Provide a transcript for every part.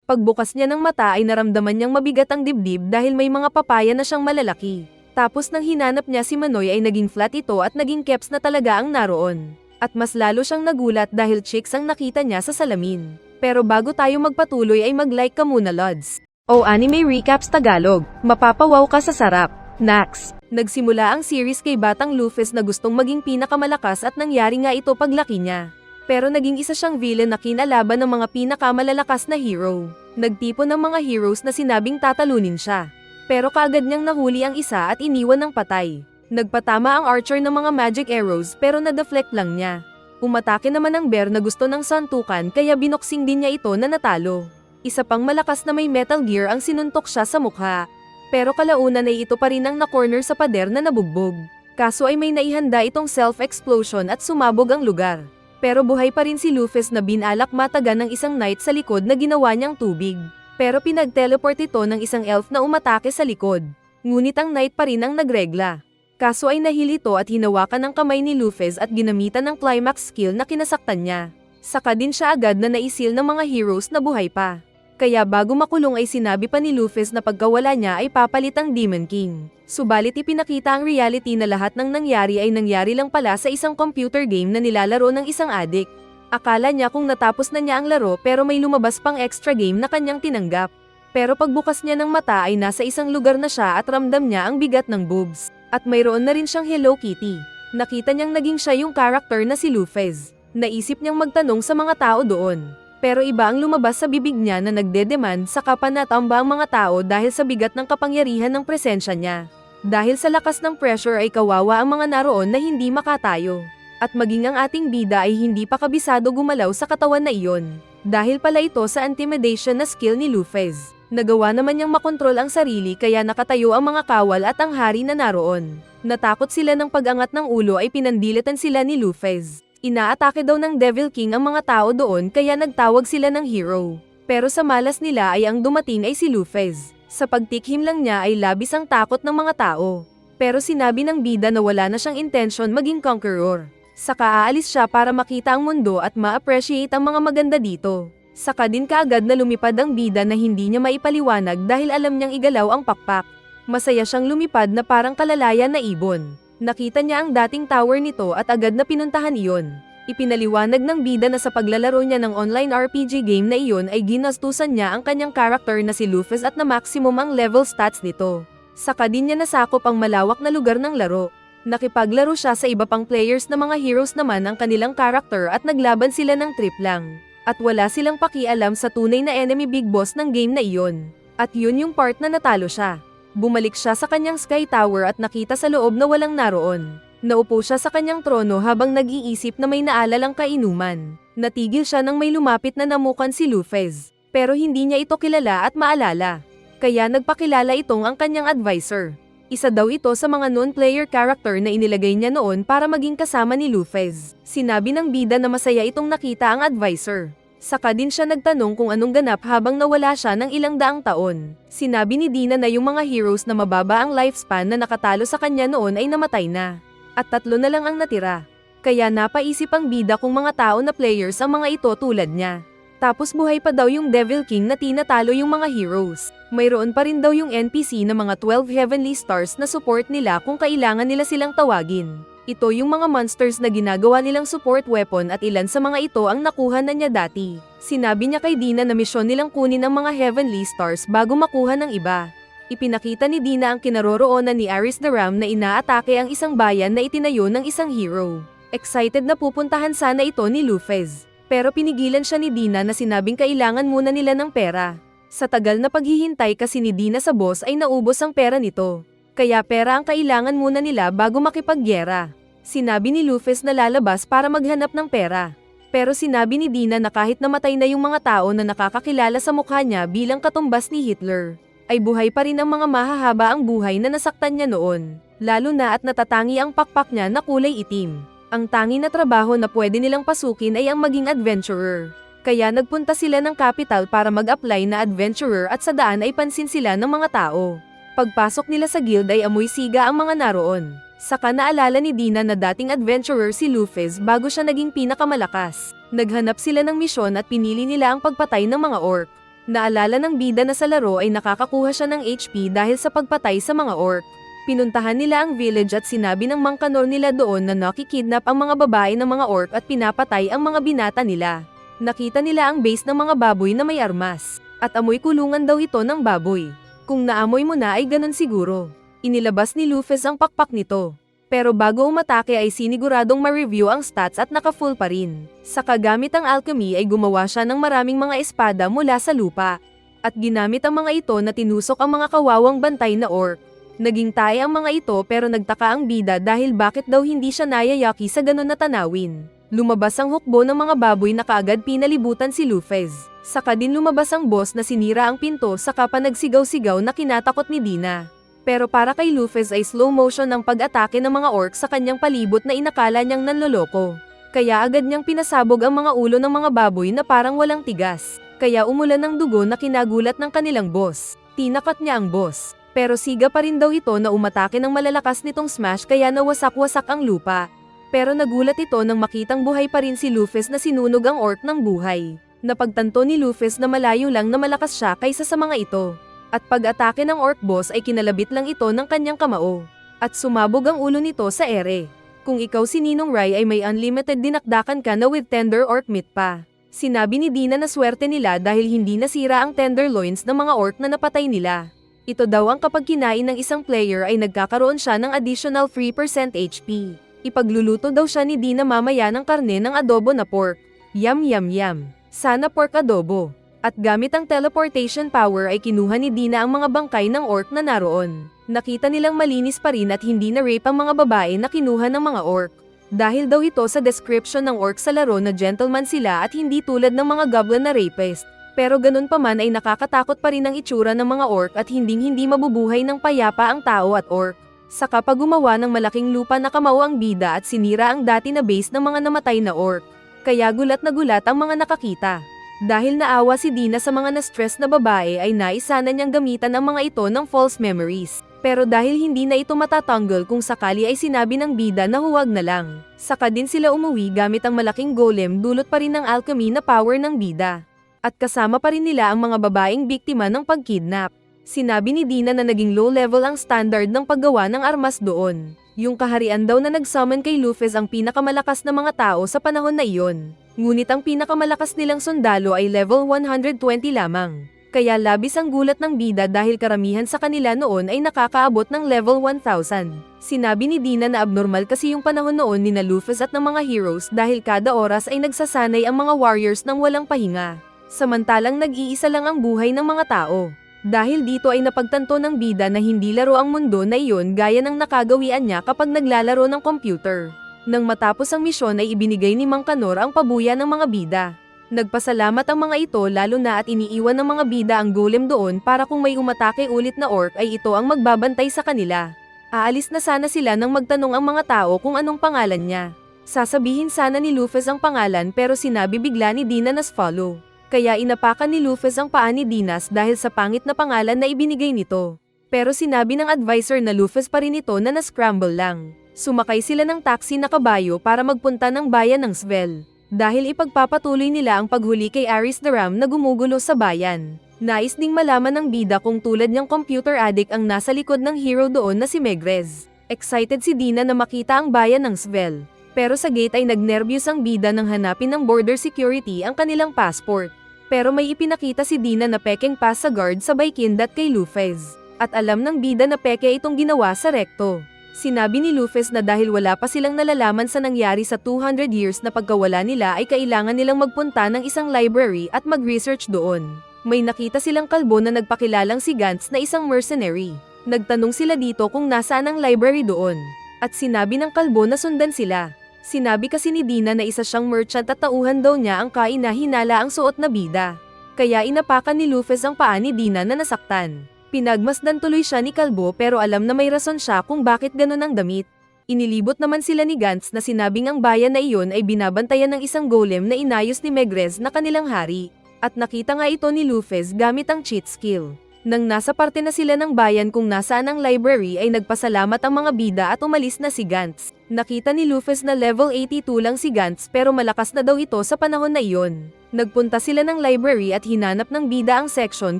Pagbukas niya ng mata ay naramdaman niyang mabigat ang dibdib dahil may mga papaya na siyang malalaki. Tapos nang hinanap niya si Manoy ay naging flat ito at naging caps na talaga ang naroon. At mas lalo siyang nagulat dahil chicks ang nakita niya sa salamin. Pero bago tayo magpatuloy ay mag-like ka muna Lods. O Anime Recaps Tagalog, mapapawaw ka sa sarap. Nax. Nagsimula ang series kay Batang Luffy na gustong maging pinakamalakas at nangyari nga ito paglaki niya. Pero naging isa siyang villain na kinalaban ng mga pinakamalalakas na hero. Nagtipon ng mga heroes na sinabing tatalunin siya. Pero kaagad niyang nahuli ang isa at iniwan ng patay. Nagpatama ang archer ng mga magic arrows pero na-deflect lang niya. Umatake naman ang bear na gusto ng suntukan kaya binoksing din niya ito na natalo. Isa pang malakas na may metal gear ang sinuntok siya sa mukha. Pero kalaunan ay ito pa rin ang na-corner sa pader na nabugbog. Kaso ay may naihanda itong self-explosion at sumabog ang lugar. Pero buhay pa rin si Luffy na binalak matagan ng isang knight sa likod na ginawa niyang tubig. Pero pinag-teleport ito ng isang elf na umatake sa likod. Ngunit ang knight pa rin ang nagregla. Kaso ay nahil ito at hinawakan ng kamay ni Luffy at ginamitan ng climax skill na kinasaktan niya. Saka din siya agad na naisil ng mga heroes na buhay pa. Kaya bago makulong ay sinabi pa ni Luffy na pagkawala niya ay papalit ang Demon King. Subalit ipinakita ang reality na lahat ng nangyari ay nangyari lang pala sa isang computer game na nilalaro ng isang addict. Akala niya kung natapos na niya ang laro pero may lumabas pang extra game na kanyang tinanggap. Pero pagbukas niya ng mata ay nasa isang lugar na siya at ramdam niya ang bigat ng boobs. At mayroon na rin siyang Hello Kitty. Nakita niyang naging siya yung character na si Luffy. Naisip niyang magtanong sa mga tao doon. Pero iba ang lumabas sa bibig niya na nagdedemand sa kapanatamba ang mga tao dahil sa bigat ng kapangyarihan ng presensya niya. Dahil sa lakas ng pressure ay kawawa ang mga naroon na hindi makatayo. At maging ang ating bida ay hindi pa kabisado gumalaw sa katawan na iyon. Dahil pala ito sa intimidation na skill ni Luffy. Nagawa naman niyang makontrol ang sarili kaya nakatayo ang mga kawal at ang hari na naroon. Natakot sila ng pag-angat ng ulo ay pinandilitan sila ni Luffy. Inaatake daw ng Devil King ang mga tao doon kaya nagtawag sila ng hero. Pero sa malas nila ay ang dumating ay si Luffy. Sa pagtikhim lang niya ay labis ang takot ng mga tao. Pero sinabi ng bida na wala na siyang intention maging conqueror. Saka aalis siya para makita ang mundo at ma-appreciate ang mga maganda dito. Saka din kaagad na lumipad ang bida na hindi niya maipaliwanag dahil alam niyang igalaw ang pakpak. Masaya siyang lumipad na parang kalalayan na ibon. Nakita niya ang dating tower nito at agad na pinuntahan iyon. Ipinaliwanag ng bida na sa paglalaro niya ng online RPG game na iyon ay ginastusan niya ang kanyang character na si Luffy at na maximum ang level stats nito. Saka din niya nasakop ang malawak na lugar ng laro. Nakipaglaro siya sa iba pang players na mga heroes naman ang kanilang character at naglaban sila ng trip lang. At wala silang pakialam sa tunay na enemy big boss ng game na iyon. At yun yung part na natalo siya. Bumalik siya sa kanyang Sky Tower at nakita sa loob na walang naroon. Naupo siya sa kanyang trono habang nag-iisip na may naalalang kainuman. Natigil siya nang may lumapit na namukan si Luffy. Pero hindi niya ito kilala at maalala. Kaya nagpakilala itong ang kanyang advisor. Isa daw ito sa mga non-player character na inilagay niya noon para maging kasama ni Luffy. Sinabi ng bida na masaya itong nakita ang advisor. Saka din siya nagtanong kung anong ganap habang nawala siya ng ilang daang taon. Sinabi ni Dina na yung mga heroes na mababa ang lifespan na nakatalo sa kanya noon ay namatay na. At 3 na lang ang natira. Kaya napaisip ang bida kung mga tao na players ang mga ito tulad niya. Tapos buhay pa daw yung Devil King na tinatalo yung mga heroes. Mayroon pa rin daw yung NPC na mga 12 Heavenly Stars na support nila kung kailangan nila silang tawagin. Ito yung mga monsters na ginagawa nilang support weapon at ilan sa mga ito ang nakuha na niya dati. Sinabi niya kay Dina na misyon nilang kunin ang mga Heavenly Stars bago makuha ng iba. Ipinakita ni Dina ang kinaroroonan ni Aris the Ram na inaatake ang isang bayan na itinayo ng isang hero. Excited na pupuntahan sana ito ni Luffy. Pero pinigilan siya ni Dina na sinabing kailangan muna nila ng pera. Sa tagal na paghihintay kasi ni Dina sa boss ay naubos ang pera nito. Kaya pera ang kailangan muna nila bago makipagyera. Sinabi ni Luffy na lalabas para maghanap ng pera. Pero sinabi ni Dina na kahit namatay na yung mga tao na nakakakilala sa mukha niya bilang katumbas ni Hitler, ay buhay pa rin ang mga mahahaba ang buhay na nasaktan niya noon. Lalo na at natatangi ang pakpak niya na kulay itim. Ang tangi na trabaho na pwede nilang pasukin ay ang maging adventurer. Kaya nagpunta sila ng capital para mag-apply na adventurer at sa daan ay pansin sila ng mga tao. Pagpasok nila sa guild ay amoy siga ang mga naroon. Saka naalala ni Dina na dating adventurer si Luffy bago siya naging pinakamalakas. Naghanap sila ng misyon at pinili nila ang pagpatay ng mga orc. Naalala ng bida na sa laro ay nakakakuha siya ng HP dahil sa pagpatay sa mga orc. Pinuntahan nila ang village at sinabi ng Mangkanor nila doon na nakikidnap ang mga babae ng mga orc at pinapatay ang mga binata nila. Nakita nila ang base ng mga baboy na may armas. At amoy kulungan daw ito ng baboy. Kung naamoy mo na ay ganun siguro. Inilabas ni Lufus ang pakpak nito. Pero bago umatake ay siniguradong ma-review ang stats at naka-full pa rin. Sa kagamit ang alchemy ay gumawa siya ng maraming mga espada mula sa lupa. At ginamit ang mga ito na tinusok ang mga kawawang bantay na orc. Naging tae ang mga ito pero nagtaka ang bida dahil bakit daw hindi siya nayayaki sa ganun na tanawin. Lumabas ang hukbo ng mga baboy na kaagad pinalibutan si Lufez. Saka din lumabas ang boss na sinira ang pinto saka pa nagsigaw-sigaw na kinatakot ni Dina. Pero para kay Lufez ay slow motion ang pag-atake ng mga orc sa kanyang palibot na inakala niyang nanloloko. Kaya agad niyang pinasabog ang mga ulo ng mga baboy na parang walang tigas. Kaya umulan ng dugo na kinagulat ng kanilang boss. Tinakat niya ang boss. Pero siga pa rin daw ito na umatake ng malalakas nitong smash kaya nawasak-wasak ang lupa. Pero nagulat ito nang makitang buhay pa rin si Lufez na sinunog ang orc ng buhay. Napagtanto ni Lufez na malayo lang na malakas siya kaysa sa mga ito. At pag-atake ng orc boss ay kinalabit lang ito ng kanyang kamao. At sumabog ang ulo nito sa ere. Kung ikaw si Ninong Rai ay may unlimited dinakdakan ka na with tender orc meat pa. Sinabi ni Dina na swerte nila dahil hindi nasira ang tenderloins ng mga orc na napatay nila. Ito daw ang kapag kinain ng isang player ay nagkakaroon siya ng additional 3% HP. Ipagluluto daw siya ni Dina mamaya ng karne ng adobo na pork. Yum yum yum. Sana pork adobo. At gamit ang teleportation power ay kinuha ni Dina ang mga bangkay ng orc na naroon. Nakita nilang malinis pa rin at hindi na rape ang mga babae na kinuha ng mga orc. Dahil daw ito sa description ng orc sa laro na gentleman sila at hindi tulad ng mga goblin na rapist. Pero ganun pa man ay nakakatakot pa rin ang itsura ng mga orc at hindi mabubuhay ng payapa ang tao at orc. Saka pa gumawa ng malaking lupa na kamao ang bida at sinira ang dati na base ng mga namatay na orc. Kaya gulat na gulat ang mga nakakita. Dahil naawa si Dina sa mga na-stress na babae ay naisana niyang gamitan ang mga ito ng false memories. Pero dahil hindi na ito matatanggol kung sakali ay sinabi ng bida na huwag na lang. Saka din sila umuwi gamit ang malaking golem dulot pa rin ng alchemy na power ng bida. At kasama pa rin nila ang mga babaeng biktima ng pagkidnap. Sinabi ni Dina na naging low level ang standard ng paggawa ng armas doon. Yung kaharian daw na nag-summon kay Lufez ang pinakamalakas na mga tao sa panahon na iyon. Ngunit ang pinakamalakas nilang sundalo ay level 120 lamang. Kaya labis ang gulat ng bida dahil karamihan sa kanila noon ay nakakaabot ng level 1000. Sinabi ni Dina na abnormal kasi yung panahon noon ni Lufez at ng mga heroes dahil kada oras ay nagsasanay ang mga warriors ng walang pahinga. Samantalang nag-iisa lang ang buhay ng mga tao. Dahil dito ay napagtanto ng bida na hindi laro ang mundo na iyon gaya ng nakagawian niya kapag naglalaro ng computer. Nang matapos ang misyon ay ibinigay ni Mangkanor ang pabuya ng mga bida. Nagpasalamat ang mga ito lalo na at iniiwan ng mga bida ang golem doon para kung may umatake ulit na orc ay ito ang magbabantay sa kanila. Aalis na sana sila nang magtanong ang mga tao kung anong pangalan niya. Sasabihin sana ni Lufez ang pangalan pero sinabi bigla ni Dina na follow. Kaya inapakan ni Lufez ang paa ni Dinas dahil sa pangit na pangalan na ibinigay nito. Pero sinabi ng advisor na Lufez pa rin ito na na-scramble lang. Sumakay sila ng taxi na kabayo para magpunta ng bayan ng Svel. Dahil ipagpapatuloy nila ang paghuli kay Aris the Ram na gumugulo sa bayan. Nais ding malaman ng bida kung tulad niyang computer addict ang nasa likod ng hero doon na si Megrez. Excited si Dina na makita ang bayan ng Svel. Pero sa gate ay nagnervyos ang bida nang hanapin ng border security ang kanilang passport. Pero may ipinakita si Dina na pekeng pass sa guard sabay kindat kay Lufez. At alam ng bida na peke itong ginawa sa rekto. Sinabi ni Lufez na dahil wala pa silang nalalaman sa nangyari sa 200 years na pagkawala nila ay kailangan nilang magpunta ng isang library at mag-research doon. May nakita silang kalbo na nagpakilalang si Gantz na isang mercenary. Nagtanong sila dito kung nasaan ang library doon. At sinabi ng kalbo na sundan sila. Sinabi kasi ni Dina na isa siyang merchant at tauhan daw niya ang kain na hinala ang suot na bida. Kaya inapakan ni Lufez ang paa ni Dina na nasaktan. Pinagmasdan tuloy siya ni Kalbo pero alam na may rason siya kung bakit ganun ang damit. Inilibot naman sila ni Gantz na sinabing ang bayan na iyon ay binabantayan ng isang golem na inayos ni Megrez na kanilang hari. At nakita nga ito ni Lufez gamit ang cheat skill. Nang nasa parte na sila ng bayan kung nasaan ang library ay nagpasalamat ang mga bida at umalis na si Gantz. Nakita ni Luffy na level 82 lang si Gantz pero malakas na daw ito sa panahon na iyon. Nagpunta sila ng library at hinanap ng bida ang section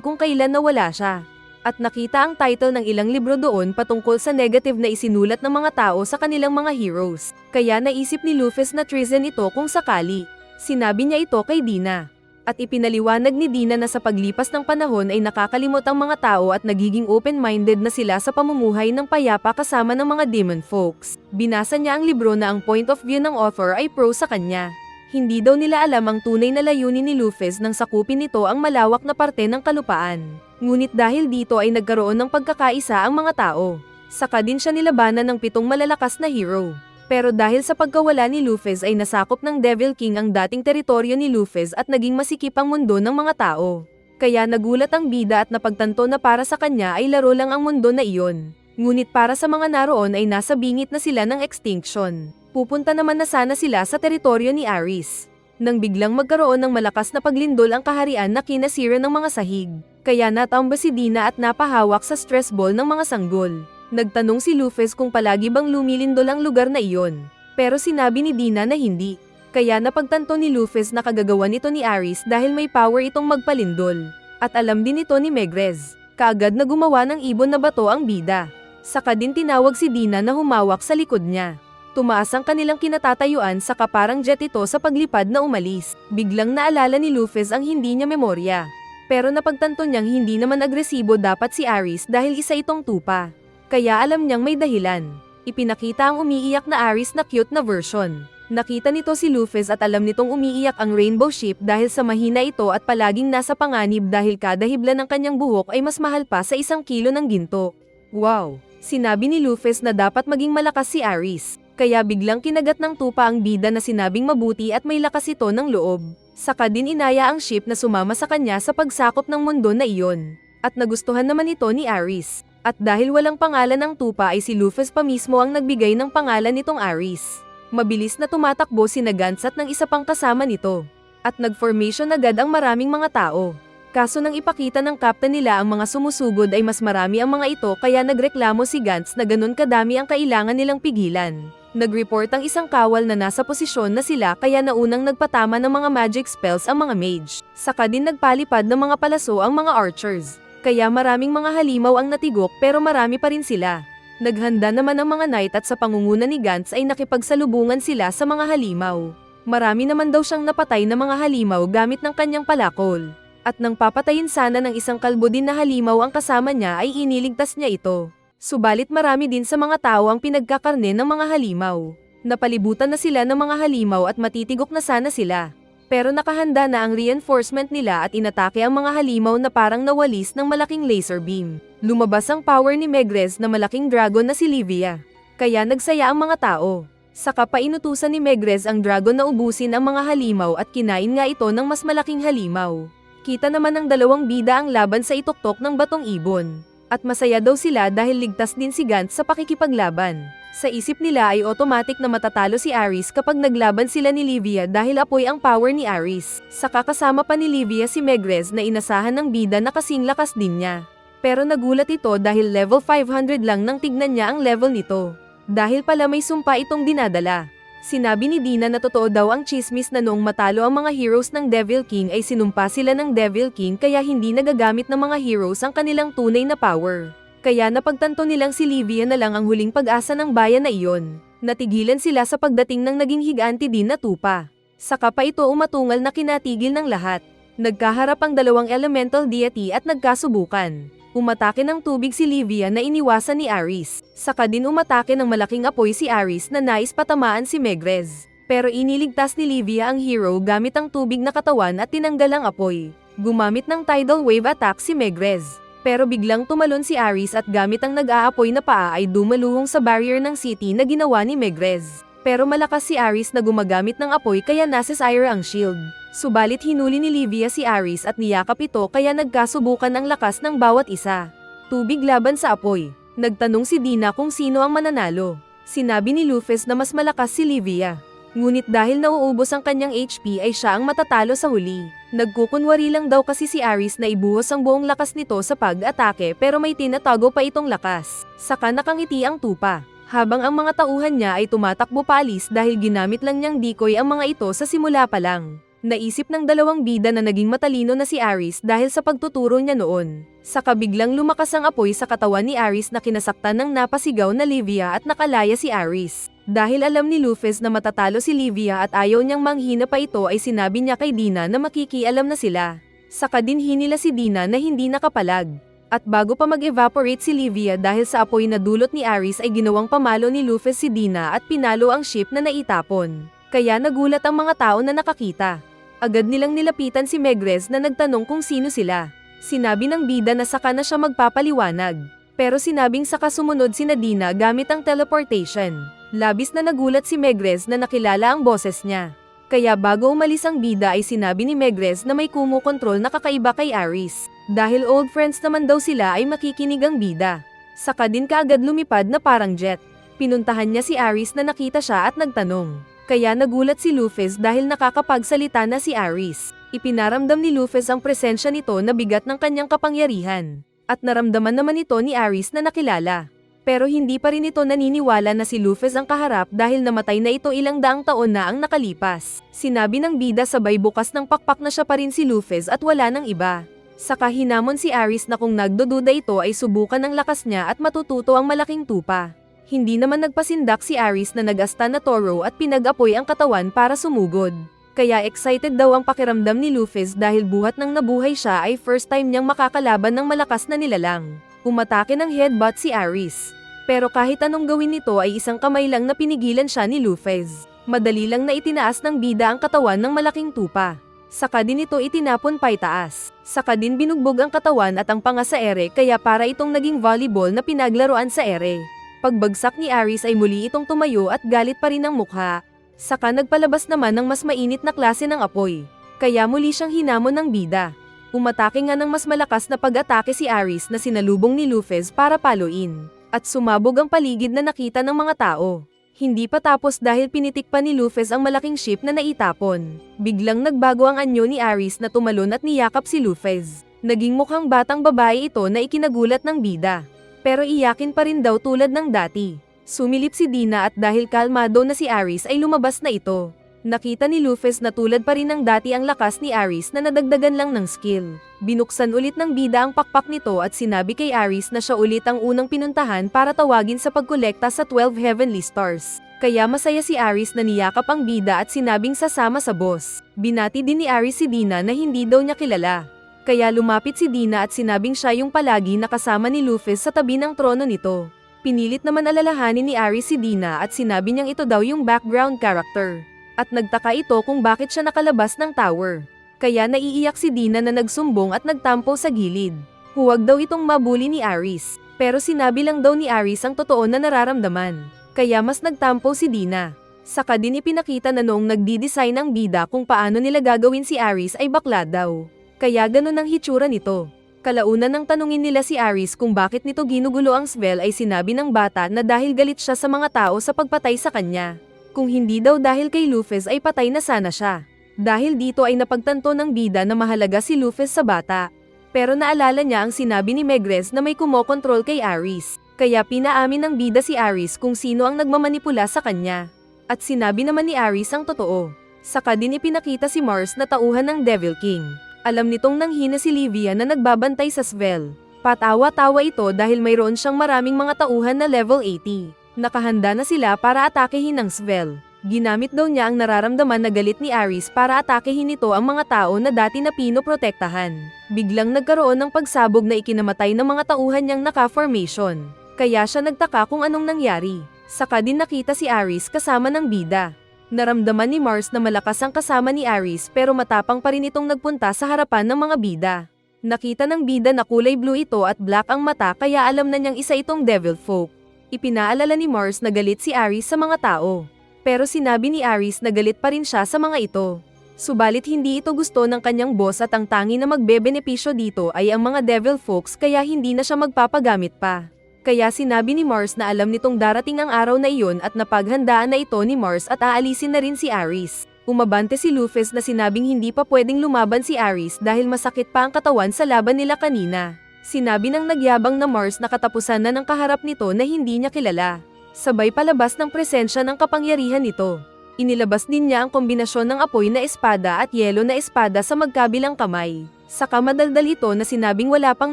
kung kailan nawala siya. At nakita ang title ng ilang libro doon patungkol sa negative na isinulat ng mga tao sa kanilang mga heroes. Kaya naisip ni Luffy na treason ito kung sakali. Sinabi niya ito kay Dina. At ipinaliwanag ni Dina na sa paglipas ng panahon ay nakakalimot ang mga tao at nagiging open-minded na sila sa pamumuhay ng payapa kasama ng mga demon folks. Binasa niya ang libro na ang point of view ng author ay pro sa kanya. Hindi daw nila alam ang tunay na layunin ni Luffy nang sakupin nito ang malawak na parte ng kalupaan. Ngunit dahil dito ay nagkaroon ng pagkakaisa ang mga tao. Saka din siya nilabanan ng 7 malalakas na hero. Pero dahil sa pagkawala ni Luffy ay nasakop ng Devil King ang dating teritoryo ni Luffy at naging masikip ang mundo ng mga tao. Kaya nagulat ang bida at napagtanto na para sa kanya ay laro lang ang mundo na iyon. Ngunit para sa mga naroon ay nasa bingit na sila ng extinction. Pupunta naman na sana sila sa teritoryo ni Aris. Nang biglang magkaroon ng malakas na paglindol ang kaharian na kinasira ng mga sahig. Kaya natamba si Dina at napahawak sa stress ball ng mga sanggol. Nagtanong si Luffy kung palagi bang lumilindol ang lugar na iyon. Pero sinabi ni Dina na hindi. Kaya napagtanto ni Luffy na kagagawan nito ni Aris dahil may power itong magpalindol. At alam din ito ni Megrez. Kaagad na gumawa ng ibon na bato ang bida. Saka din tinawag si Dina na humawak sa likod niya. Tumaas ang kanilang kinatatayuan saka parang jet ito sa paglipad na umalis. Biglang naalala ni Luffy ang hindi niya memorya. Pero napagtanto niyang hindi naman agresibo dapat si Aris dahil isa itong tupa. Kaya alam niyang may dahilan. Ipinakita ang umiiyak na Aris na cute na version. Nakita nito si Luffy at alam nitong umiiyak ang Rainbow Ship dahil sa mahina ito at palaging nasa panganib dahil kada hibla ng kanyang buhok ay mas mahal pa sa 1 kilo ng ginto. Wow! Sinabi ni Luffy na dapat maging malakas si Aris. Kaya biglang kinagat ng tupa ang bida na sinabing mabuti at may lakas ito ng loob. Saka din inaya ang ship na sumama sa kanya sa pagsakop ng mundo na iyon. At nagustuhan naman ito ni Aris. At dahil walang pangalan ng tupa ay si Luffy pa mismo ang nagbigay ng pangalan nitong Aris. Mabilis na tumatakbo si Gantz at ng isa pang kasama nito. At nag-formation agad ang maraming mga tao. Kaso nang ipakita ng captain nila ang mga sumusugod ay mas marami ang mga ito kaya nagreklamo si Gantz na ganun kadami ang kailangan nilang pigilan. Nag-report ang isang kawal na nasa posisyon na sila kaya naunang nagpatama ng mga magic spells ang mga mage. Saka din nagpalipad ng mga palaso ang mga archers. Kaya maraming mga halimaw ang natigok pero marami pa rin sila. Naghanda naman ang mga knight at sa pangunguna ni Gantz ay nakipagsalubungan sila sa mga halimaw. Marami naman daw siyang napatay na mga halimaw gamit ng kanyang palakol. At nang papatayin sana ng isang kalbo din na halimaw ang kasama niya ay iniligtas niya ito. Subalit marami din sa mga tao ang pinagkakarne ng mga halimaw. Napalibutan na sila ng mga halimaw at matitigok na sana sila. Pero nakahanda na ang reinforcement nila at inatake ang mga halimaw na parang nawalis ng malaking laser beam. Lumabas ang power ni Megrez na malaking dragon na si Livia. Kaya nagsaya ang mga tao. Saka painutusan ni Megrez ang dragon na ubusin ang mga halimaw at kinain nga ito ng mas malaking halimaw. Kita naman ng dalawang bida ang laban sa ituktok ng batong ibon. At masaya daw sila dahil ligtas din si Gantz sa pakikipaglaban. Sa isip nila ay automatic na matatalo si Aris kapag naglaban sila ni Livia dahil apoy ang power ni Aris. Saka kasama pa ni Livia si Megrez na inasahan ng bida na kasing lakas din niya. Pero nagulat ito dahil level 500 lang nang tignan niya ang level nito. Dahil pala may sumpa itong dinadala. Sinabi ni Dina na totoo daw ang chismis na noong matalo ang mga heroes ng Devil King ay sinumpa sila ng Devil King kaya hindi nagagamit ng mga heroes ang kanilang tunay na power. Kaya napagtanto nilang si Livia na lang ang huling pag-asa ng bayan na iyon. Natigilan sila sa pagdating ng naging higanti din na tupa. Saka pa ito umatungal na kinatigil ng lahat. Nagkaharap ang dalawang elemental deity at nagkasubukan. Umatake ng tubig si Livia na iniwasan ni Aris. Saka din umatake ng malaking apoy si Aris na nais patamaan si Megrez. Pero iniligtas ni Livia ang hero gamit ang tubig na katawan at tinanggal ang apoy. Gumamit ng tidal wave attack si Megrez. Pero biglang tumalon si Aris at gamit ang nag-aapoy na paa ay dumaluhong sa barrier ng city na ginawa ni Megrez. Pero malakas si Aris na gumagamit ng apoy kaya nasisire ang shield. Subalit hinuli ni Livia si Aris at niyakap ito kaya nagkasubukan ang lakas ng bawat isa. Tubig laban sa apoy. Nagtanong si Dina kung sino ang mananalo. Sinabi ni Luffy na mas malakas si Livia. Ngunit dahil nauubos ang kanyang HP ay siya ang matatalo sa huli. Nagkukunwari lang daw kasi si Aris na ibuhos ang buong lakas nito sa pag-atake pero may tinatago pa itong lakas. Saka nakangiti ang tupa. Habang ang mga tauhan niya ay tumatakbo paalis dahil ginamit lang niyang decoy ang mga ito sa simula pa lang. Naisip ng dalawang bida na naging matalino na si Aris dahil sa pagtuturo niya noon. Saka biglang lumakas ang apoy sa katawan ni Aris na kinasaktan ng napasigaw na Livia at nakalaya si Aris. Dahil alam ni Luffy na matatalo si Livia at ayaw niyang manghina pa ito ay sinabi niya kay Dina na makikialam na sila. Saka dinhi nila si Dina na hindi nakapalag. At bago pa mag-evaporate si Livia dahil sa apoy na dulot ni Aris ay ginawang pamalo ni Luffy si Dina at pinalo ang ship na naitapon. Kaya nagulat ang mga tao na nakakita. Agad nilang nilapitan si Megrez na nagtanong kung sino sila. Sinabi ng bida na saka na siya magpapaliwanag. Pero sinabing saka sumunod si Dina gamit ang teleportation. Labis na nagulat si Megrez na nakilala ang boses niya. Kaya bago umalis ang bida ay sinabi ni Megrez na may kumukontrol na kakaiba kay Aris. Dahil old friends naman daw sila ay makikinig ang bida. Saka din kaagad lumipad na parang jet. Pinuntahan niya si Aris na nakita siya at nagtanong. Kaya nagulat si Luffy dahil nakakapagsalita na si Aris. Ipinaramdam ni Luffy ang presensya nito na bigat ng kanyang kapangyarihan. At naramdaman naman ito ni Aris na nakilala. Pero hindi pa rin ito naniniwala na si Luffy ang kaharap dahil namatay na ito ilang daang taon na ang nakalipas. Sinabi ng bida sabay bukas ng pakpak na siya pa rin si Luffy at wala ng iba. Saka hinamon si Aris na kung nagdududa ito ay subukan ng lakas niya at matututo ang malaking tupa. Hindi naman nagpasindak si Aris na nag-asta na toro at pinag-apoy ang katawan para sumugod. Kaya excited daw ang pakiramdam ni Luffy dahil buhat nang nabuhay siya ay first time niyang makakalaban ng malakas na nilalang. Umatake ng headbutt si Aris. Pero kahit anong gawin nito ay isang kamay lang na pinigilan siya ni Luffy. Madali lang na itinaas ng bida ang katawan ng malaking tupa. Saka din ito itinapon paitaas. Saka din binugbog ang katawan at ang panga sa ere kaya para itong naging volleyball na pinaglaruan sa ere. Pagbagsak ni Aris ay muli itong tumayo at galit pa rin ang mukha. Saka nagpalabas naman ng mas mainit na klase ng apoy. Kaya muli siyang hinamon ng bida. Umatake nga ng mas malakas na pag-atake si Aris na sinalubong ni Luffy para paluin. At sumabog ang paligid na nakita ng mga tao. Hindi pa tapos dahil pinitik pa ni Luffy ang malaking ship na naitapon. Biglang nagbago ang anyo ni Aris na tumalon at niyakap si Luffy. Naging mukhang batang babae ito na ikinagulat ng bida. Pero iyakin pa rin daw tulad ng dati. Sumilip si Dina at dahil kalmado na si Aris ay lumabas na ito. Nakita ni Luffy na tulad pa rin ng dati ang lakas ni Aris na nadagdagan lang ng skill. Binuksan ulit ng bida ang pakpak nito at sinabi kay Aris na siya ulit ang unang pinuntahan para tawagin sa pagkolekta sa 12 Heavenly Stars. Kaya masaya si Aris na niyakap ang bida at sinabing sasama sa boss. Binati din ni Aris si Dina na hindi daw niya kilala. Kaya lumapit si Dina at sinabing siya yung palagi nakasama ni Luffy sa tabi ng trono nito. Pinilit naman alalahanin ni Aris si Dina at sinabi niyang ito daw yung background character. At nagtaka ito kung bakit siya nakalabas ng tower. Kaya naiiyak si Dina na nagsumbong at nagtampo sa gilid. Huwag daw itong mabuli ni Aris. Pero sinabi lang daw ni Aris ang totoo na nararamdaman. Kaya mas nagtampo si Dina. Saka din ipinakita na noong nagdi-design ang bida kung paano nila gagawin si Aris ay bakla daw. Kaya ganun ang hitsura nito. Kalaunan nang tanungin nila si Aris kung bakit nito ginugulo ang spell ay sinabi ng bata na dahil galit siya sa mga tao sa pagpatay sa kanya. Kung hindi daw dahil kay Luffy ay patay na sana siya. Dahil dito ay napagtanto ng bida na mahalaga si Luffy sa bata. Pero naalala niya ang sinabi ni Megrez na may kumokontrol kay Aris. Kaya pinaamin ng bida si Aris kung sino ang nagmamanipula sa kanya. At sinabi naman ni Aris ang totoo. Saka din ipinakita si Mars na tauhan ng Devil King. Alam nitong nanghina si Livia na nagbabantay sa Svel. Patawa-tawa ito dahil mayroon siyang maraming mga tauhan na level 80. Nakahanda na sila para atakehin ng Svel. Ginamit daw niya ang nararamdaman na galit ni Aris para atakehin nito ang mga tao na dati na pinoprotektahan. Biglang nagkaroon ng pagsabog na ikinamatay ng mga tauhan niyang naka-formation. Kaya siya nagtaka kung anong nangyari. Saka din nakita si Aris kasama ng bida. Naramdaman ni Mars na malakas ang kasama ni Aris pero matapang pa rin itong nagpunta sa harapan ng mga bida. Nakita ng bida na kulay blue ito at black ang mata kaya alam na niyang isa itong devil folk. Ipinaalala ni Mars na galit si Aris sa mga tao. Pero sinabi ni Aris na galit pa rin siya sa mga ito. Subalit hindi ito gusto ng kanyang boss at ang tangi na magbebenepisyo dito ay ang mga devil folks kaya hindi na siya magpapagamit pa. Kaya sinabi ni Mars na alam nitong darating ang araw na iyon at napaghandaan na ito ni Mars at aalisin na rin si Aris. Umabante si Luffy na sinabing hindi pa pwedeng lumaban si Aris dahil masakit pa ang katawan sa laban nila kanina. Sinabi ng nagyabang na Mars na katapusan na ng kaharap nito na hindi niya kilala. Sabay palabas ng presensya ng kapangyarihan nito. Inilabas din niya ang kombinasyon ng apoy na espada at yelo na espada sa magkabilang kamay. Saka madaldal ito na sinabing wala pang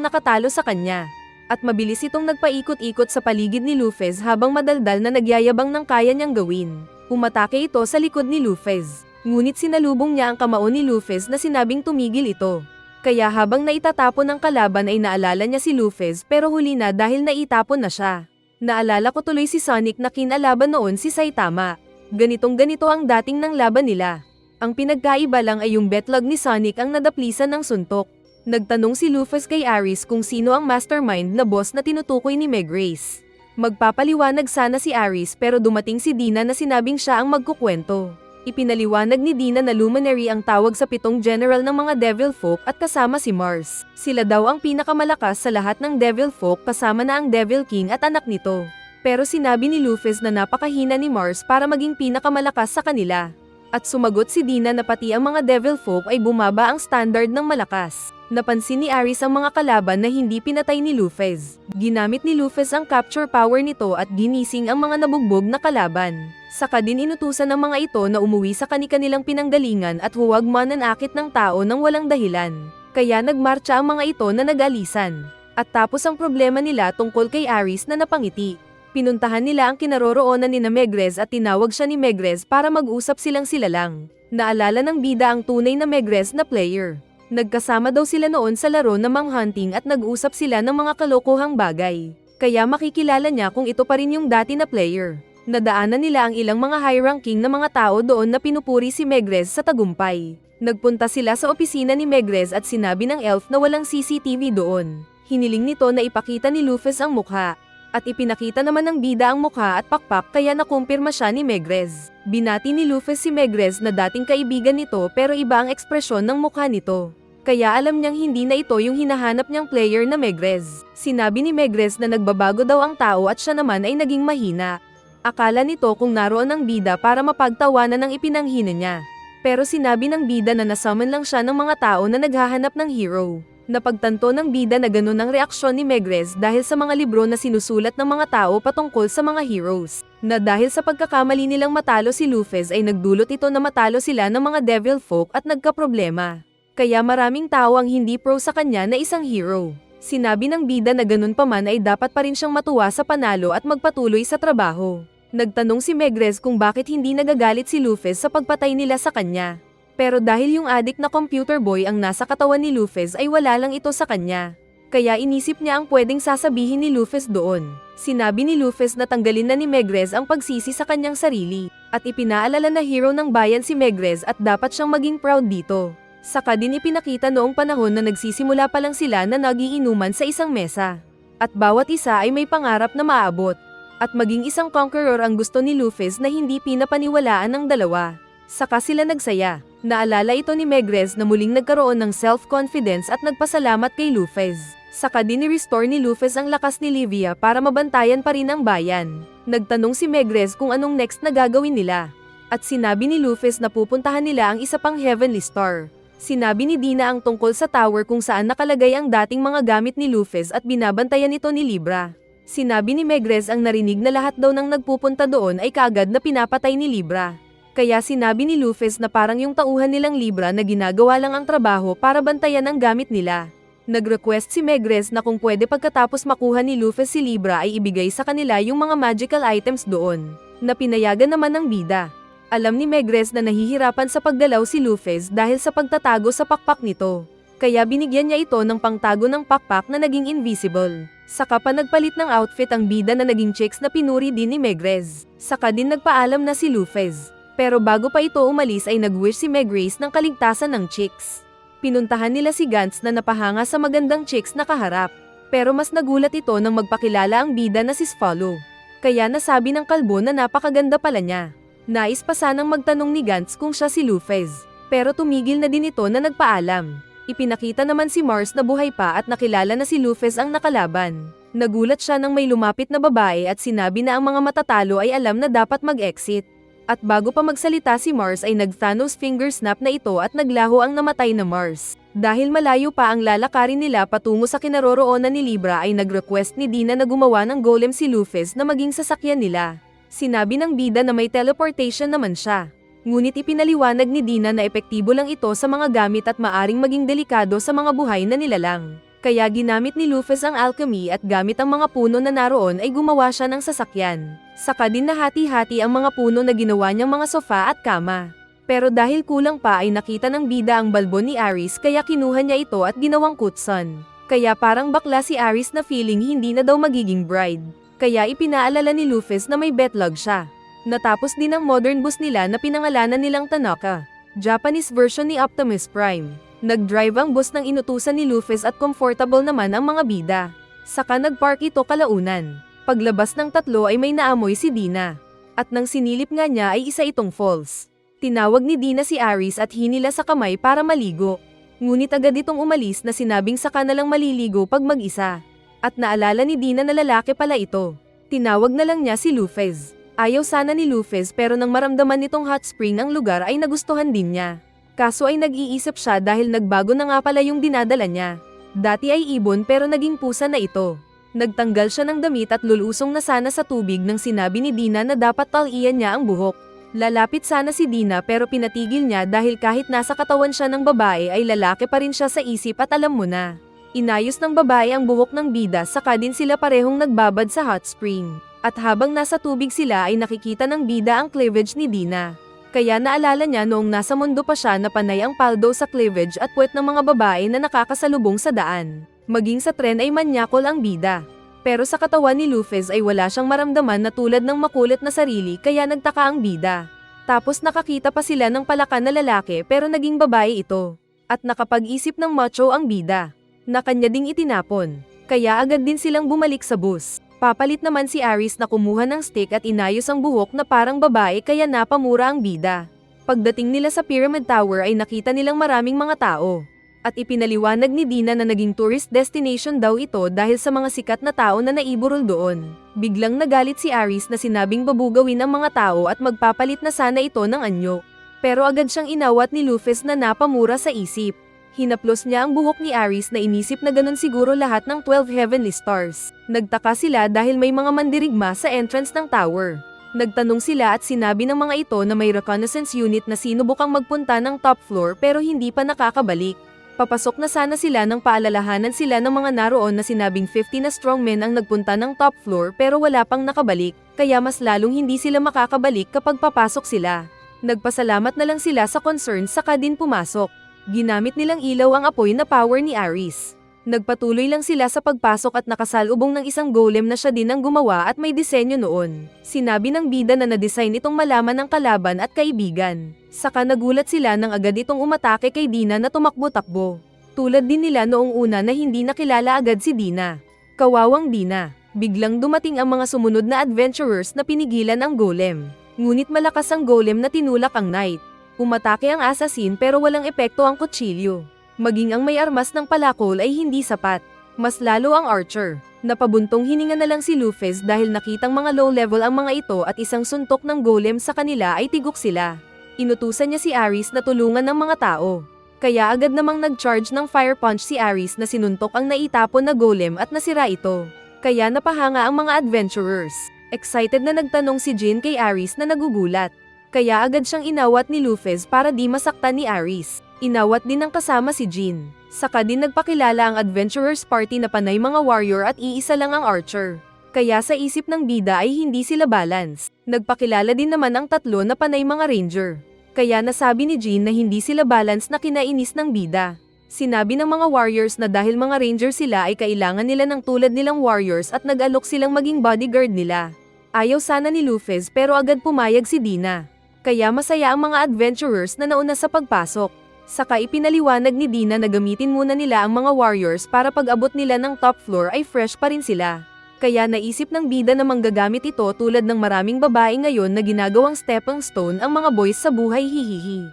nakatalo sa kanya. At mabilis itong nagpaikot-ikot sa paligid ni Luffy habang madaldal na nagyayabang ng kaya niyang gawin. Umatake ito sa likod ni Luffy. Ngunit sinalubong niya ang kamao ni Luffy na sinabing tumigil ito. Kaya habang naitatapon ng kalaban ay naalala niya si Luffy pero huli na dahil naitapon na siya. Naalala ko tuloy si Sonic na kinalaban noon si Saitama. Ganitong-ganito ang dating ng laban nila. Ang pinagkaiba lang ay yung betlog ni Sonic ang nadaplisan ng suntok. Nagtanong si Luffy kay Aris kung sino ang mastermind na boss na tinutukoy ni Meg Grace. Magpapaliwanag sana si Aris pero dumating si Dina na sinabing siya ang magkukwento. Ipinaliwanag ni Dina na luminary ang tawag sa 7 general ng mga Devil Folk at kasama si Mars. Sila daw ang pinakamalakas sa lahat ng Devil Folk kasama na ang Devil King at anak nito. Pero sinabi ni Luffy na napakahina ni Mars para maging pinakamalakas sa kanila. At sumagot si Dina na pati ang mga Devil Folk ay bumaba ang standard ng malakas. Napansin ni Aris ang mga kalaban na hindi pinatay ni Luffy. Ginamit ni Luffy ang capture power nito at ginising ang mga nabugbog na kalaban. Saka din inutusan ng mga ito na umuwi sa kani-kanilang pinanggalingan at huwag mananakit ng tao nang walang dahilan. Kaya nagmarcha ang mga ito na nag-alisan. At tapos ang problema nila tungkol kay Aris na napangiti. Pinuntahan nila ang kinaroroonan ni Megrez at tinawag siya ni Megrez para mag-usap silang sila lang. Naalala ng bida ang tunay na Megrez na player. Nagkasama daw sila noon sa laro na manghunting at nag-usap sila ng mga kalokohang bagay. Kaya makikilala niya kung ito pa rin yung dati na player. Nadaanan nila ang ilang mga high-ranking na mga tao doon na pinupuri si Megrez sa tagumpay. Nagpunta sila sa opisina ni Megrez at sinabi ng elf na walang CCTV doon. Hiniling nito na ipakita ni Luffy ang mukha. At ipinakita naman ng bida ang mukha at pakpak kaya nakumpirma siya ni Megrez. Binati ni Luffy si Megrez na dating kaibigan nito pero iba ang ekspresyon ng mukha nito. Kaya alam niyang hindi na ito yung hinahanap niyang player na Megrez. Sinabi ni Megrez na nagbabago daw ang tao at siya naman ay naging mahina. Akala nito kung naroon ang bida para mapagtawanan ng ipinanghina niya. Pero sinabi ng bida na nasummon lang siya ng mga tao na naghahanap ng hero. Napagtanto ng bida na ganun ang reaksyon ni Megrez dahil sa mga libro na sinusulat ng mga tao patungkol sa mga heroes. Na dahil sa pagkakamali nilang matalo si Luffy ay nagdulot ito na matalo sila ng mga Devil Folk at nagkaproblema. Kaya maraming tao ang hindi pro sa kanya na isang hero. Sinabi ng bida na ganun pa man ay dapat pa rin siyang matuwa sa panalo at magpatuloy sa trabaho. Nagtanong si Megrez kung bakit hindi nagagalit si Luffy sa pagpatay nila sa kanya. Pero dahil yung adik na computer boy ang nasa katawan ni Luffy ay wala lang ito sa kanya. Kaya inisip niya ang pwedeng sasabihin ni Luffy doon. Sinabi ni Luffy na tanggalin na ni Megrez ang pagsisi sa kanyang sarili. At ipinaalala na hero ng bayan si Megrez at dapat siyang maging proud dito. Saka din ipinakita noong panahon na nagsisimula pa lang sila na nagiinuman sa isang mesa. At bawat isa ay may pangarap na maabot. At maging isang conqueror ang gusto ni Luffy na hindi pinapaniwalaan ng dalawa. Saka sila nagsaya. Naalala ito ni Megrez na muling nagkaroon ng self-confidence at nagpasalamat kay Luffy. Saka din ni-restore ni Luffy ang lakas ni Livia para mabantayan pa rin ang bayan. Nagtanong si Megrez kung anong next na gagawin nila. At sinabi ni Luffy na pupuntahan nila ang isa pang Heavenly Star. Sinabi ni Dina ang tungkol sa tower kung saan nakalagay ang dating mga gamit ni Luffy at binabantayan ito ni Libra. Sinabi ni Megrez ang narinig na lahat daw ng nagpupunta doon ay kaagad na pinapatay ni Libra. Kaya sinabi ni Luffy na parang yung tauhan nilang Libra na ginagawa lang ang trabaho para bantayan ang gamit nila. Nag-request si Megrez na kung pwede pagkatapos makuha ni Luffy si Libra ay ibigay sa kanila yung mga magical items doon, na pinayagan naman ng bida. Alam ni Megrez na nahihirapan sa paggalaw si Luffy dahil sa pagtatago sa pakpak nito. Kaya binigyan niya ito ng pangtago ng pakpak na naging invisible. Saka pa nagpalit ng outfit ang bida na naging chicks na pinuri din ni Megrez. Saka din nagpaalam na si Luffy. Pero bago pa ito umalis ay nag-wish si Megrez ng kaligtasan ng chicks. Pinuntahan nila si Gantz na napahanga sa magandang chicks na kaharap. Pero mas nagulat ito nang magpakilala ang bida na si Sfalo. Kaya nasabi ng kalbo na napakaganda pala niya. Nais pa sanang magtanong ni Gantz kung siya si Luffy. Pero tumigil na din ito na nagpaalam. Ipinakita naman si Mars na buhay pa at nakilala na si Luffy ang nakalaban. Nagulat siya nang may lumapit na babae at sinabi na ang mga matatalo ay alam na dapat mag-exit. At bago pa magsalita si Mars ay nag-Thanos finger snap na ito at naglaho ang namatay na Mars. Dahil malayo pa ang lalakarin nila patungo sa kinaroroonan ni Libra ay nag-request ni Dina na gumawa ng golem si Luffy na maging sasakyan nila. Sinabi ng bida na may teleportation naman siya. Ngunit ipinaliwanag ni Dina na epektibo lang ito sa mga gamit at maaring maging delikado sa mga buhay na nilalang. Kaya ginamit ni Luffy ang alchemy at gamit ang mga puno na naroon ay gumawa siya ng sasakyan. Saka din nahati-hati ang mga puno na ginawa niyang mga sofa at kama. Pero dahil kulang pa ay nakita ng bida ang balbon ni Aris kaya kinuha niya ito at ginawang kutson. Kaya parang bakla si Aris na feeling hindi na daw magiging bride. Kaya ipinaalala ni Luffy na may betlog siya. Natapos din ang modern bus nila na pinangalanan nilang Tanaka, Japanese version ni Optimus Prime. Nag-drive ang bus ng inutusan ni Luffy at comfortable naman ang mga bida. Saka nag-park ito kalaunan. Paglabas ng tatlo ay may naamoy si Dina. At nang sinilip nga niya ay isa itong falls. Tinawag ni Dina si Aris at hinila sa kamay para maligo. Ngunit agad itong umalis na sinabing saka na lang maliligo pag mag-isa. At naalala ni Dina na lalaki pala ito. Tinawag na lang niya si Luffy. Ayaw sana ni Luffy pero nang maramdaman nitong hot spring ang lugar ay nagustuhan din niya. Kaso ay nag-iisip siya dahil nagbago na nga pala yung dinadala niya. Dati ay ibon pero naging pusa na ito. Nagtanggal siya ng damit at lulusong na sana sa tubig nang sinabi ni Dina na dapat talian niya ang buhok. Lalapit sana si Dina pero pinatigil niya dahil kahit nasa katawan siya ng babae ay lalaki pa rin siya sa isip at alam mo na. Inayos ng babae ang buhok ng bida saka din sila parehong nagbabad sa hot spring. At habang nasa tubig sila ay nakikita ng bida ang cleavage ni Dina. Kaya naalala niya noong nasa mundo pa siya na panay ang paldo sa cleavage at puwet ng mga babae na nakakasalubong sa daan. Maging sa tren ay manyakol ang bida. Pero sa katawan ni Luffy ay wala siyang maramdaman na tulad ng makulit na sarili kaya nagtaka ang bida. Tapos nakakita pa sila ng palakan na lalaki pero naging babae ito. At nakapag-isip ng macho ang bida. Na kanya ding itinapon. Kaya agad din silang bumalik sa bus. Papalit naman si Aris na kumuha ng stick at inayos ang buhok na parang babae kaya napamura ang bida. Pagdating nila sa Pyramid Tower ay nakita nilang maraming mga tao. At ipinaliwanag ni Dina na naging tourist destination daw ito dahil sa mga sikat na tao na naiburol doon. Biglang nagalit si Aris na sinabing babugawin ang mga tao at magpapalit na sana ito ng anyo. Pero agad siyang inawat ni Luffy na napamura sa isip. Hinaplos niya ang buhok ni Aris na inisip na ganun siguro lahat ng 12 heavenly stars. Nagtaka sila dahil may mga mandirigma sa entrance ng tower. Nagtanong sila at sinabi ng mga ito na may reconnaissance unit na sinubukang magpunta ng top floor pero hindi pa nakakabalik. Papasok na sana sila nang paalalahanan sila ng mga naroon na sinabing 50 na strongmen ang nagpunta ng top floor pero wala pang nakabalik, kaya mas lalong hindi sila makakabalik kapag papasok sila. Nagpasalamat na lang sila sa concern saka din pumasok. Ginamit nilang ilaw ang apoy na power ni Aris. Nagpatuloy lang sila sa pagpasok at nakasalubong ng isang golem na siya din ang gumawa at may disenyo noon. Sinabi ng bida na na-design itong malaman ng kalaban at kaibigan. Saka nagulat sila nang agad itong umatake kay Dina na tumakbo-takbo. Tulad din nila noong una na hindi nakilala agad si Dina. Kawawang Dina. Biglang dumating ang mga sumunod na adventurers na pinigilan ang golem. Ngunit malakas ang golem na tinulak ang knight. Umatake ang assassin pero walang epekto ang kutsilyo. Maging ang may armas ng palakol ay hindi sapat. Mas lalo ang archer. Napabuntong hininga na lang si Luffy dahil nakitang mga low level ang mga ito at isang suntok ng golem sa kanila ay tigok sila. Inutusan niya si Aris na tulungan ng mga tao. Kaya agad namang nag-charge ng fire punch si Aris na sinuntok ang naitapon na golem at nasira ito. Kaya napahanga ang mga adventurers. Excited na nagtanong si Jin kay Aris na nagugulat. Kaya agad siyang inawat ni Luffy para di masaktan ni Aris. Inawat din ng kasama si Jin. Saka din nagpakilala ang adventurers party na panay mga warrior at iisa lang ang archer. Kaya sa isip ng bida ay hindi sila balance. Nagpakilala din naman ang tatlo na panay mga ranger. Kaya nasabi ni Jin na hindi sila balance na kinainis ng bida. Sinabi ng mga warriors na dahil mga ranger sila ay kailangan nila ng tulad nilang warriors at nag-alok silang maging bodyguard nila. Ayaw sana ni Luffy pero agad pumayag si Dina. Kaya masaya ang mga adventurers na nauna sa pagpasok. Saka ipinaliwanag ni Dina na gamitin muna nila ang mga warriors para pag-abot nila ng top floor ay fresh pa rin sila. Kaya naisip ng bida na manggagamit ito tulad ng maraming babae ngayon na ginagawang stepping stone ang mga boys sa buhay hihihi.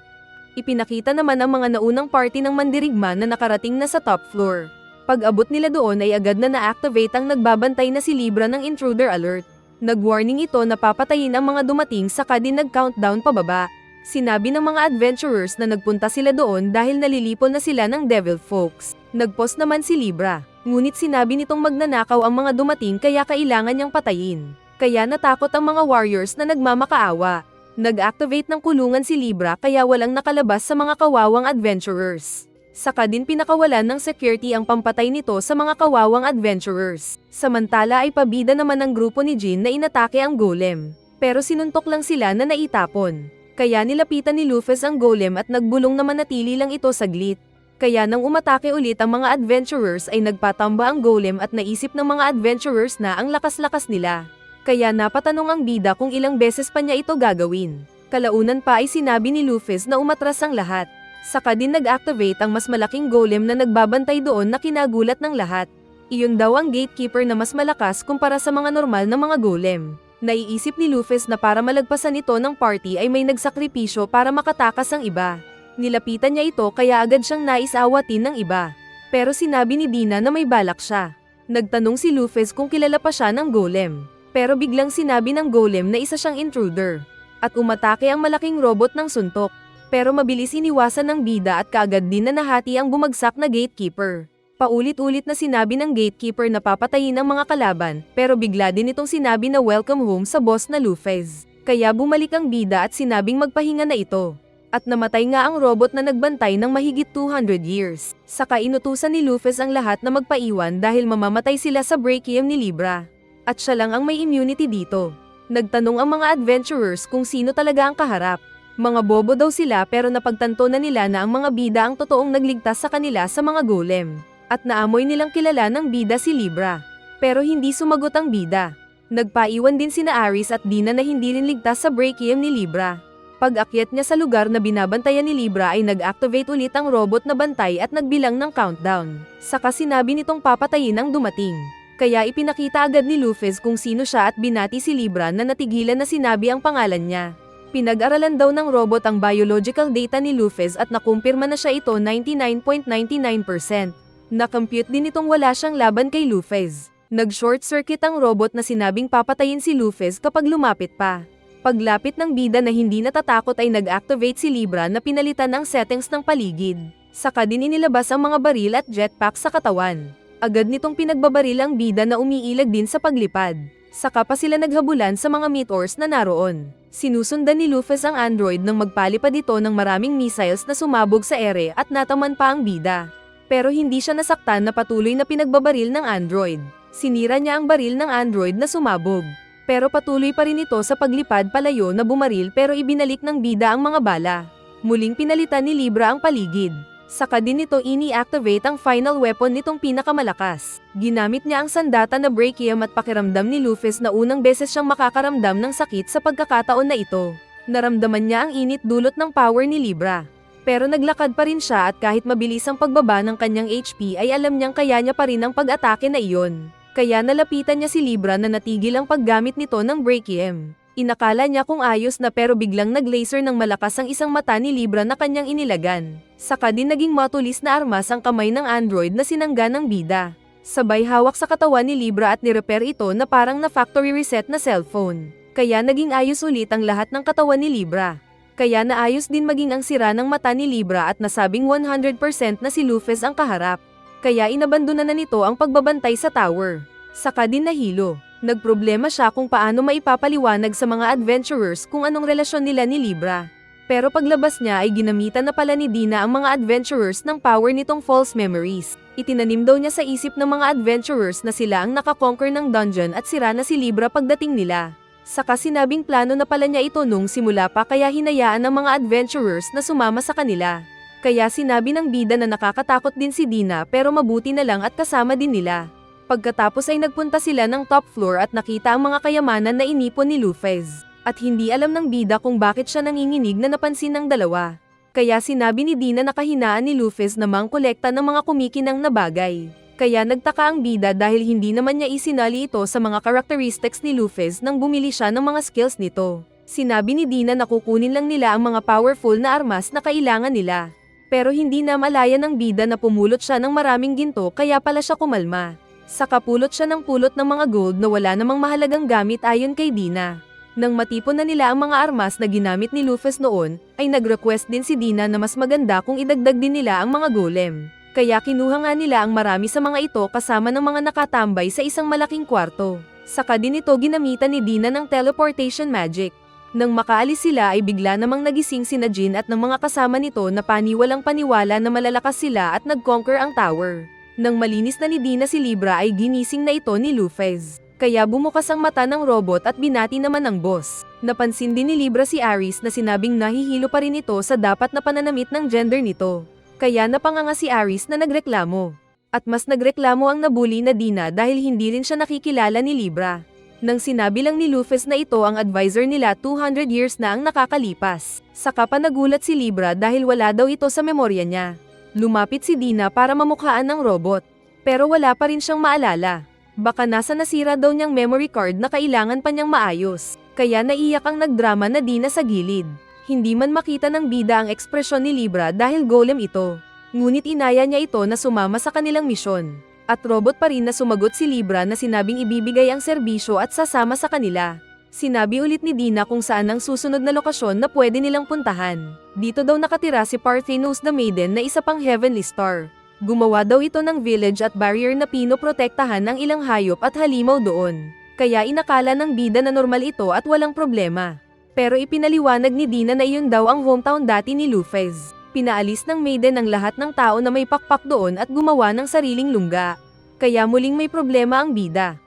Ipinakita naman ang mga naunang party ng mandirigma na nakarating na sa top floor. Pag-abot nila doon ay agad na na-activate ang nagbabantay na si Libra ng intruder alert. Nag-warning ito na papatayin ang mga dumating saka din nag-countdown pababa. Sinabi ng mga adventurers na nagpunta sila doon dahil nalilipol na sila ng devil folks. Nag-post naman si Libra, ngunit sinabi nitong magnanakaw ang mga dumating kaya kailangan niyang patayin. Kaya natakot ang mga warriors na nagmamakaawa. Nag-activate ng kulungan si Libra kaya walang nakalabas sa mga kawawang adventurers. Saka din pinakawalan ng security ang pampatay nito sa mga kawawang adventurers. Samantala ay pabida naman ng grupo ni Jin na inatake ang golem. Pero sinuntok lang sila na naitapon. Kaya nilapitan ni Luffy ang golem at nagbulong na manatili lang ito saglit. Kaya nang umatake ulit ang mga adventurers ay nagpatamba ang golem at naisip ng mga adventurers na ang lakas-lakas nila. Kaya napatanong ang bida kung ilang beses pa niya ito gagawin. Kalaunan pa ay sinabi ni Luffy na umatras ang lahat. Saka din nag-activate ang mas malaking golem na nagbabantay doon na kinagulat ng lahat. Iyon daw ang gatekeeper na mas malakas kumpara sa mga normal na mga golem. Naiisip ni Luffy na para malagpasan ito ng party ay may nagsakripisyo para makatakas ang iba. Nilapitan niya ito kaya agad siyang naisawatin ng iba. Pero sinabi ni Dina na may balak siya. Nagtanong si Luffy kung kilala pa siya ng golem. Pero biglang sinabi ng golem na isa siyang intruder. At umatake ang malaking robot ng suntok. Pero mabilis iniwasan ng bida at kaagad din na nahati ang bumagsak na gatekeeper. Paulit-ulit na sinabi ng gatekeeper na papatayin ang mga kalaban, pero bigla din itong sinabi na welcome home sa boss na Luffy. Kaya bumalik ang bida at sinabing magpahinga na ito. At namatay nga ang robot na nagbantay ng mahigit 200 years. Saka inutusan ni Luffy ang lahat na magpaiwan dahil mamamatay sila sa Brachium ni Libra. At siya lang ang may immunity dito. Nagtanong ang mga adventurers kung sino talaga ang kaharap. Mga bobo daw sila pero napagtanto na nila na ang mga bida ang totoong nagligtas sa kanila sa mga golem. At naamoy nilang kilala ng bida si Libra. Pero hindi sumagot ang bida. Nagpaiwan din sina Aris at Dina na hindi rin ligtas sa Brachium ni Libra. Pag-akyat niya sa lugar na binabantayan ni Libra ay nag-activate ulit ang robot na bantay at nagbilang ng countdown. Saka sinabi nitong papatayin ang dumating. Kaya ipinakita agad ni Luffy kung sino siya at binati si Libra na natigilan na sinabi ang pangalan niya. Pinag-aralan daw ng robot ang biological data ni Luffy at nakumpirma na siya ito 99.99%. Nakompute din itong wala siyang laban kay Luffy. Nag-short circuit ang robot na sinabing papatayin si Luffy kapag lumapit pa. Paglapit ng bida na hindi natatakot ay nag-activate si Libra na pinalitan ang settings ng paligid. Saka din inilabas ang mga baril at jetpack sa katawan. Agad nitong pinagbabaril ang bida na umiilag din sa paglipad. Saka pa sila naghabulan sa mga meteors na naroon. Sinusundan ni Luffy ang android nang magpalipad ito ng maraming missiles na sumabog sa ere at nataman pa ang bida. Pero hindi siya nasaktan na patuloy na pinagbabaril ng android. Sinira niya ang baril ng android na sumabog. Pero patuloy pa rin ito sa paglipad palayo na bumaril pero ibinalik ng bida ang mga bala. Muling pinalitan ni Libra ang paligid. Saka din nito ini-activate ang final weapon nitong pinakamalakas. Ginamit niya ang sandata na Brachium at pakiramdam ni Luffy na unang beses siyang makakaramdam ng sakit sa pagkakataon na ito. Naramdaman niya ang init dulot ng power ni Libra. Pero naglakad pa rin siya at kahit mabilis ang pagbaba ng kanyang HP ay alam niyang kaya niya pa rin ang pag-atake na iyon. Kaya nalapitan niya si Libra na natigil ang paggamit nito ng Brachium. Inakala niya kung ayos na pero biglang nag-laser ng malakas ang isang mata ni Libra na kanyang inilagan. Saka din naging matulis na armas ang kamay ng android na sinangga ng bida. Sabay hawak sa katawan ni Libra at nirepair ito na parang na factory reset na cellphone. Kaya naging ayos ulit ang lahat ng katawan ni Libra. Kaya naayos din maging ang sira ng mata ni Libra at nasabing 100% na si Luffy ang kaharap. Kaya inabandona na nito ang pagbabantay sa tower. Saka din nahilo. Nagproblema siya kung paano maipapaliwanag sa mga adventurers kung anong relasyon nila ni Libra. Pero paglabas niya ay ginamitan na pala ni Dina ang mga adventurers ng power nitong false memories. Itinanim daw niya sa isip ng mga adventurers na sila ang nakakonquer ng dungeon at sira na si Libra pagdating nila. Saka sinabing plano na pala niya ito nung simula pa kaya hinayaan ng mga adventurers na sumama sa kanila. Kaya sinabi ng bida na nakakatakot din si Dina pero mabuti na lang at kasama din nila. Pagkatapos ay nagpunta sila ng top floor at nakita ang mga kayamanan na inipon ni Luffy. At hindi alam ng bida kung bakit siya nanginginig na napansin ng dalawa. Kaya sinabi ni Dina na kahinaan ni Luffy na mangkolekta ng mga kumikinang na bagay. Kaya nagtaka ang bida dahil hindi naman niya isinali ito sa mga characteristics ni Luffy nang bumili siya ng mga skills nito. Sinabi ni Dina na kukunin lang nila ang mga powerful na armas na kailangan nila. Pero hindi na malaya ng bida na pumulot siya ng maraming ginto kaya pala siya kumalma. Saka pulot siya ng pulot ng mga gold na wala namang mahalagang gamit ayon kay Dina. Nang matipon na nila ang mga armas na ginamit ni Luffy noon, ay nag-request din si Dina na mas maganda kung idagdag din nila ang mga golem. Kaya kinuha nga nila ang marami sa mga ito kasama ng mga nakatambay sa isang malaking kwarto. Saka din ito ginamitan ni Dina ng teleportation magic. Nang makaalis sila ay bigla namang nagising sina Jin at ng mga kasama nito na paniwalang paniwala na malalakas sila at nag-conquer ang tower. Nang malinis na ni Dina si Libra ay ginising na ito ni Luffy. Kaya bumukas ang mata ng robot at binati naman ng boss. Napansin din ni Libra si Aris na sinabing nahihilo pa rin ito sa dapat na pananamit ng gender nito. Kaya napanganga si Aris na nagreklamo. At mas nagreklamo ang nabuli na Dina dahil hindi rin siya nakikilala ni Libra. Nang sinabi lang ni Luffy na ito ang advisor nila 200 years na ang nakakalipas. Saka pa nagulat si Libra dahil wala daw ito sa memorya niya. Lumapit si Dina para mamukhaan ng robot. Pero wala pa rin siyang maalala. Baka nasa nasira daw niyang memory card na kailangan pa niyang maayos. Kaya naiyak ang nagdrama na Dina sa gilid. Hindi man makita ng bida ang ekspresyon ni Libra dahil golem ito. Ngunit inaya niya ito na sumama sa kanilang misyon. At robot pa rin na sumagot si Libra na sinabing ibibigay ang serbisyo at sasama sa kanila. Sinabi ulit ni Dina kung saan ang susunod na lokasyon na pwede nilang puntahan. Dito daw nakatira si Parthenos the Maiden na isa pang Heavenly Star. Gumawa daw ito ng village at barrier na pinoprotektahan ng ilang hayop at halimaw doon. Kaya inakala ng bida na normal ito at walang problema. Pero ipinaliwanag ni Dina na iyon daw ang hometown dati ni Luffy. Pinaalis ng Maiden ang lahat ng tao na may pakpak doon at gumawa ng sariling lungga. Kaya muling may problema ang bida.